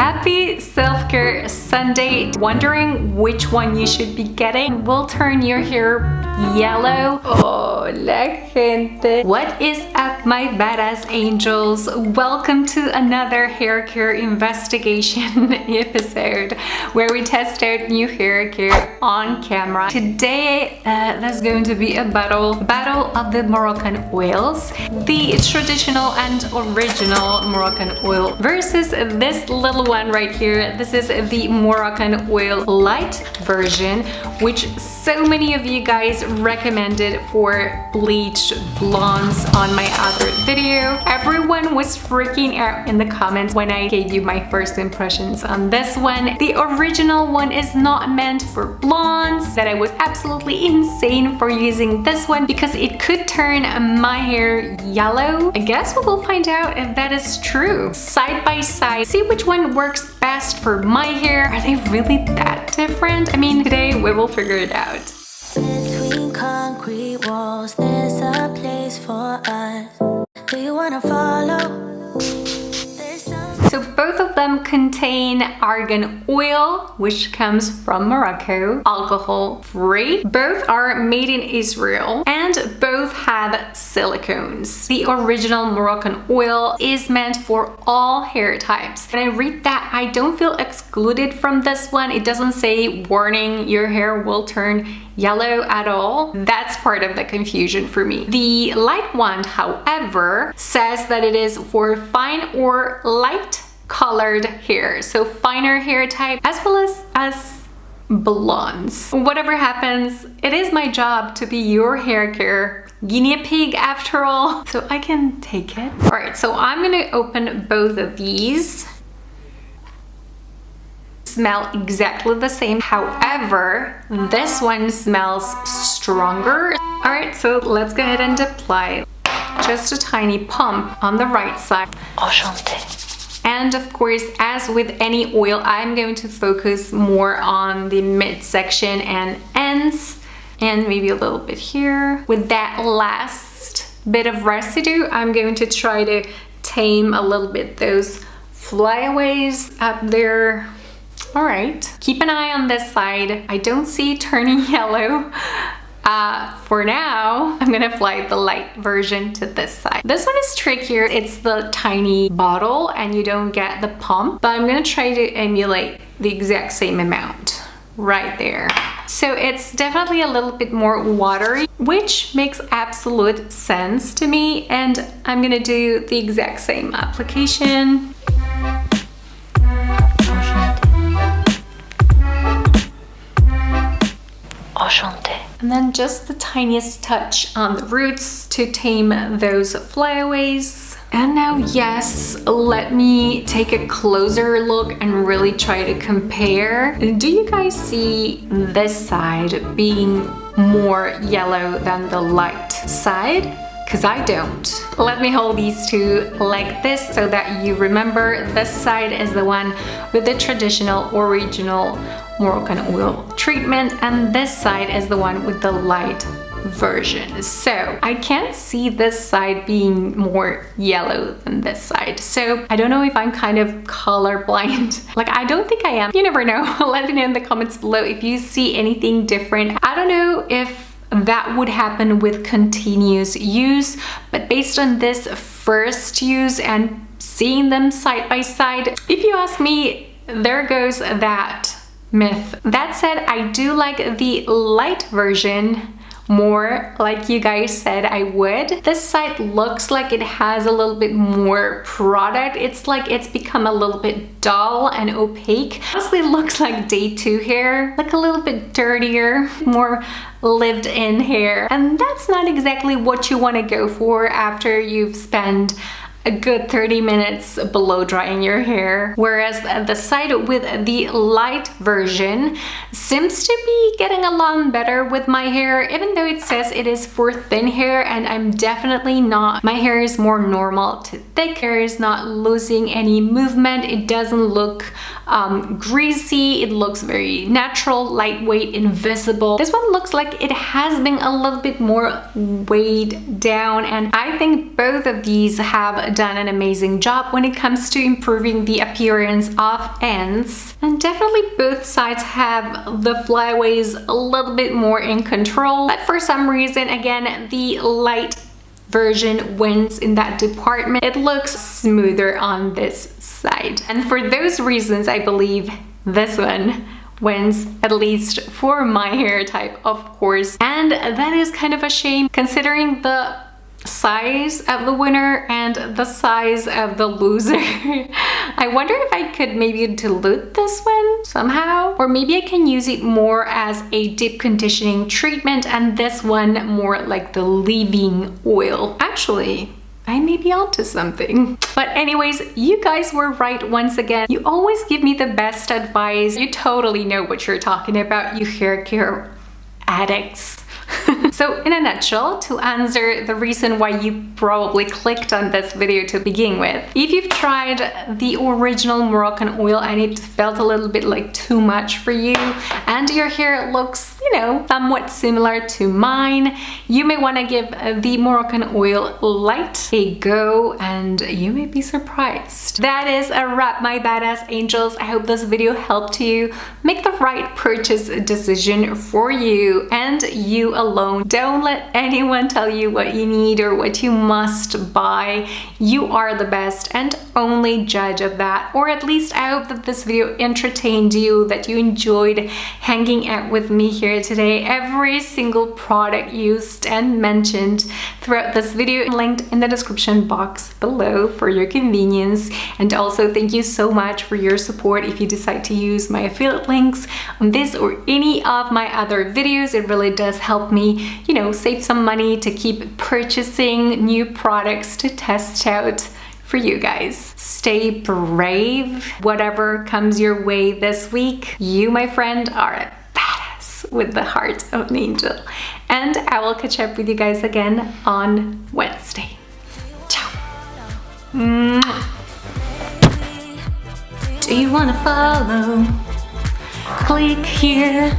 Happy self-care Sunday. Wondering which one you should be getting will turn your hair yellow? Hola gente. What is up, my badass angels? Welcome to another hair care investigation episode where we test out new hair care on camera. Today there's going to be a battle of the Moroccanoils, the traditional and original Moroccanoil versus this little one right here. This is the Moroccanoil light version, which so many of you guys recommended for bleached blondes on my other video. Everyone was freaking out in the comments when I gave you my first impressions on this one. The original one is not meant for blondes, that I was absolutely insane for using this one because it could turn my hair yellow. I guess we will find out if that is true. Side by side, see which one works best for my hair. Are they really that different? I mean, today we will figure it out. Between concrete walls, there's a place for us. Do you wanna follow? So both of them contain argan oil, which comes from Morocco, alcohol free. Both are made in Israel and both have silicones. The original Moroccanoil is meant for all hair types. When I read that, I don't feel excluded from this one. It doesn't say warning, your hair will turn yellow at all. That's part of the confusion for me. The light one, however, says that it is for fine or light colored hair, so finer hair type as well as blondes. Whatever happens, it is my job to be your hair care guinea pig after all, so I can take it. All right, so I'm gonna open both of these. Smell exactly the same, however this one smells stronger. All right, so let's go ahead and apply just a tiny pump on the right side. Enchanté. And of course, as with any oil, I'm going to focus more on the midsection and ends, and maybe a little bit here. With that last bit of residue, I'm going to try to tame a little bit those flyaways up there. All right, keep an eye on this side. I don't see it turning yellow. For now, I'm gonna apply the light version to this side. This one is trickier. It's the tiny bottle and you don't get the pump, but I'm gonna try to emulate the exact same amount right there. So it's definitely a little bit more watery, which makes absolute sense to me. And I'm gonna do the exact same application. Enchanté. And then just the tiniest touch on the roots to tame those flyaways. And now, yes, let me take a closer look and really try to compare. Do you guys see this side being more yellow than the light side? Because I don't. Let me hold these two like this so that you remember this side is the one with the traditional original Moroccanoil treatment and this side is the one with the light version. So I can't see this side being more yellow than this side. So I don't know if I'm kind of colorblind. Like, I don't think I am. You never know. Let me know in the comments below if you see anything different. I don't know if that would happen with continuous use, but based on this first use and seeing them side by side, if you ask me, there goes that myth. That said, I do like the light version more, like you guys said I would. This side looks like it has a little bit more product. It's like it's become a little bit dull and opaque. Honestly, looks like day 2 hair, like a little bit dirtier, more lived in hair. And that's not exactly what you want to go for after you've spent a good 30 minutes blow drying your hair. Whereas the side with the light version seems to be getting along better with my hair, even though it says it is for thin hair, and I'm definitely not. My hair is more normal to thick. Hair is not losing any movement. It doesn't look greasy. It looks very natural, lightweight, invisible. This one looks like it has been a little bit more weighed down, and I think both of these have done an amazing job when it comes to improving the appearance of ends. And definitely both sides have the flyaways a little bit more in control, but for some reason, again, the light version wins in that department. It looks smoother on this side. And for those reasons, I believe this one wins, at least for my hair type, of course. And that is kind of a shame considering the size of the winner and the size of the loser. I wonder if I could maybe dilute this one somehow, or maybe I can use it more as a deep conditioning treatment and this one more like the leave-in oil. Actually, I may be onto something. But anyways, you guys were right once again. You always give me the best advice. You totally know what you're talking about, you hair care addicts. So in a nutshell, to answer the reason why you probably clicked on this video to begin with, if you've tried the original Moroccanoil and it felt a little bit like too much for you and your hair looks, you know, somewhat similar to mine, you may want to give the Moroccanoil Light a go and you may be surprised. That is a wrap, my badass angels. I hope this video helped you make the right purchase decision for you and you alone. Don't let anyone tell you what you need or what you must buy. You are the best and only judge of that. Or at least I hope that this video entertained you, that you enjoyed hanging out with me here today. Every single product used and mentioned throughout this video linked in the description box below for your convenience. And also thank you so much for your support if you decide to use my affiliate links on this or any of my other videos. It really does help me, you know, save some money to keep purchasing new products to test out for you guys. Stay brave, whatever comes your way this week. You, my friend, are a badass with the heart of an angel. And I will catch up with you guys again on Wednesday. Ciao. Do you wanna follow? Click here.